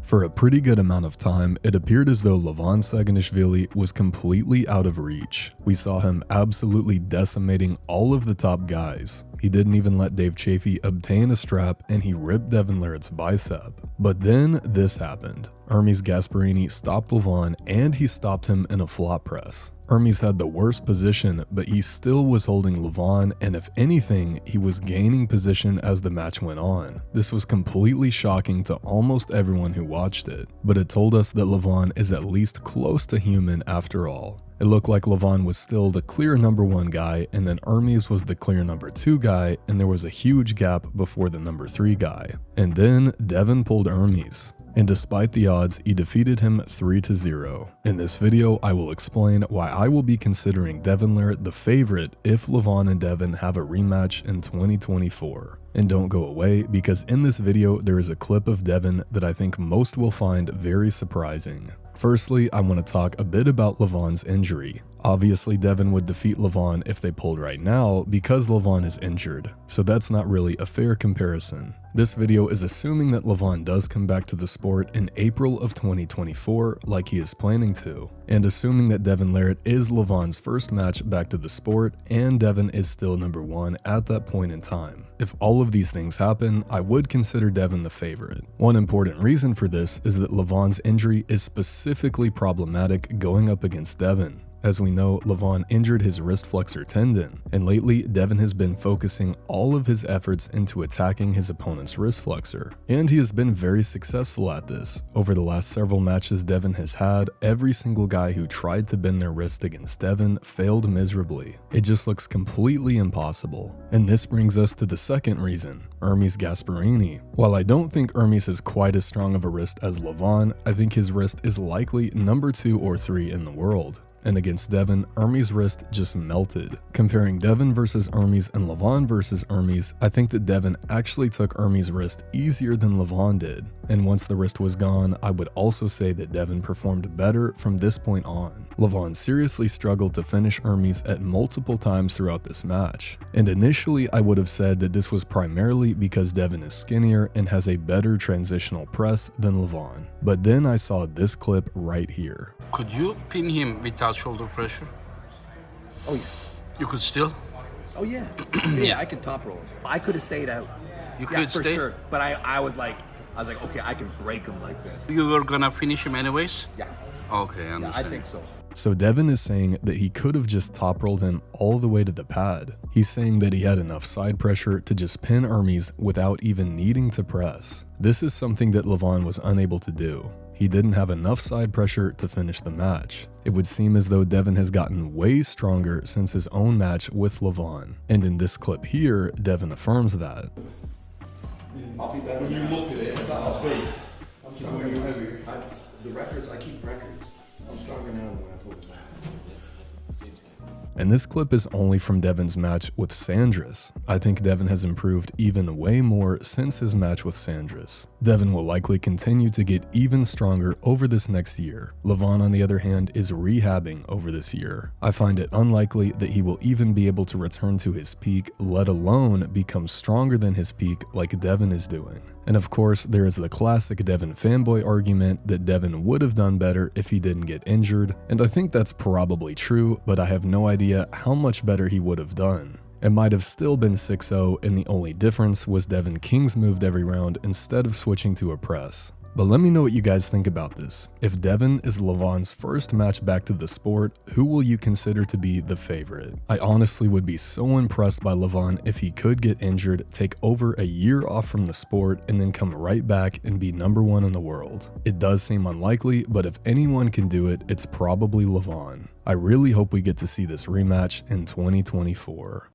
For a pretty good amount of time, it appeared as though Levan SAGINASHVILI was completely out of reach. We saw him absolutely decimating all of the top guys. He didn't even let Dave Chafee obtain a strap, and he ripped Devon Larratt's bicep. But then this happened. Hermes Gasparini stopped Levan, and he stopped him in a flop press. Hermes had the worst position, but he still was holding Levan, and if anything, he was gaining position as the match went on. This was completely shocking to almost everyone who watched it, but it told us that Levan is at least close to human after all. It looked like Levan was still the clear number 1 guy, and then Hermes was the clear number 2 guy, and there was a huge gap before the number 3 guy. And then Devon pulled Hermes. And despite the odds, he defeated him 3-0. In this video, I will explain why I will be considering Devon Larratt the favorite if Levan and Devon have a rematch in 2024. And don't go away, because in this video there is a clip of Devon that I think most will find very surprising. Firstly, I want to talk a bit about Levan's injury. Obviously, Devon would defeat Levan if they pulled right now because Levan is injured, so that's not really a fair comparison. This video is assuming that Levan does come back to the sport in April of 2024 like he is planning to, and assuming that Devon Larratt is Levan's first match back to the sport and Devon is still number 1 at that point in time. If all of these things happen, I would consider Devon the favorite. One important reason for this is that Levan's injury is specifically problematic going up against Devon. As we know, Levan injured his wrist flexor tendon, and lately Devon has been focusing all of his efforts into attacking his opponent's wrist flexor, and he has been very successful at this. Over the last several matches Devon has had, every single guy who tried to bend their wrist against Devon failed miserably. It just looks completely impossible. And this brings us to the second reason, Hermes Gasparini. While I don't think Hermes is quite as strong of a wrist as Levan, I think his wrist is likely number 2 or 3 in the world. And against Devon, Hermes' wrist just melted. Comparing Devon versus Hermes and Levan versus Hermes, I think that Devon actually took Hermes' wrist easier than Levan did. And once the wrist was gone, I would also say that Devon performed better from this point on. Levan seriously struggled to finish Hermes at multiple times throughout this match. And initially, I would have said that this was primarily because Devon is skinnier and has a better transitional press than Levan. But then I saw this clip right here. Could you pin him without shoulder pressure? Oh yeah. You could still? Oh yeah. Yeah, I could top roll. I could have stayed out. You could for stay? sure. But I was like, okay, I can break him like this. You were gonna finish him anyways? Yeah. Okay, I Yeah, understand. I think so. So Devon is saying that he could have just top rolled him all the way to the pad. He's saying that he had enough side pressure to just pin Hermes without even needing to press. This is something that Levan was unable to do. He didn't have enough side pressure to finish the match. It would seem as though Devon has gotten way stronger since his own match with Levan. And in this clip here, Devon affirms that. I'll be better. When you look at it, it's not fake. I'm stronger. You're heavier. The records, I keep records. I'm stronger now than when I told you. And this clip is only from Devon's match with Sandris. I think Devon has improved even way more since his match with Sandris. Devon will likely continue to get even stronger over this next year. Levan, on the other hand, is rehabbing over this year. I find it unlikely that he will even be able to return to his peak, let alone become stronger than his peak like Devon is doing. And of course, there is the classic Devon fanboy argument that Devon would have done better if he didn't get injured, and I think that's probably true, but I have no idea how much better he would have done. It might have still been 6-0, and the only difference was Devon Kings moved every round instead of switching to a press. But let me know what you guys think about this. If Devon is Levan's first match back to the sport, who will you consider to be the favorite? I honestly would be so impressed by Levan if he could get injured, take over a year off from the sport, and then come right back and be number 1 in the world. It does seem unlikely, but if anyone can do it, it's probably Levan. I really hope we get to see this rematch in 2024.